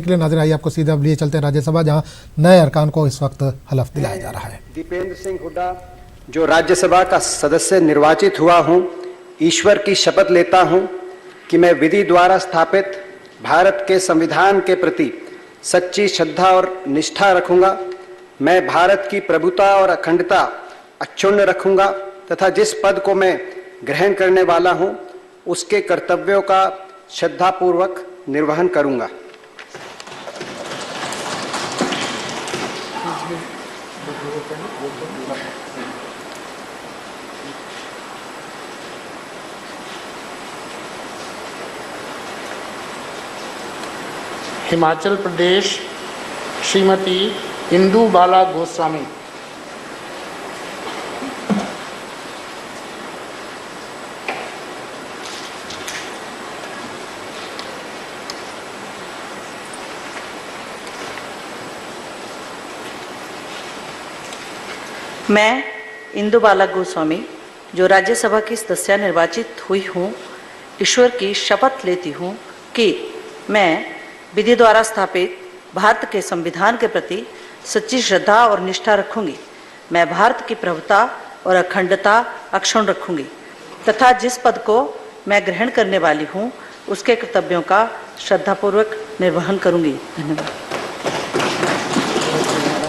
के लिए नाज़रीन आइए आपको सीधा लिए चलते हैं राज्यसभा, जहां नए अरकान को इस वक्त हलफ दिलाया जा रहा है। दीपेंद्र सिंह हुड्डा जो राज्यसभा का सदस्य निर्वाचित हुआ हूं, ईश्वर की शपथ लेता हूं कि मैं विधि द्वारा स्थापित भारत के संविधान के प्रति सच्ची श्रद्धा और निष्ठा रखूंगा। मैं भारत की प्रभुता और अखंडता अक्षुण्ण रखूंगा तथा जिस पद को मैं ग्रहण करने वाला हूं उसके कर्तव्यों का श्रद्धापूर्वक निर्वहन करूंगा। हिमाचल प्रदेश श्रीमती इंदु बाला गोस्वामी। मैं इंदु बाला गोस्वामी जो राज्यसभा की सदस्य निर्वाचित हुई हूँ, ईश्वर की शपथ लेती हूँ कि मैं विधि द्वारा स्थापित भारत के संविधान के प्रति सच्ची श्रद्धा और निष्ठा रखूंगी। मैं भारत की प्रभुता और अखंडता अक्षुण्ण रखूंगी तथा जिस पद को मैं ग्रहण करने वाली हूँ उसके कर्तव्यों का श्रद्धापूर्वक निर्वहन करूंगी। धन्यवाद।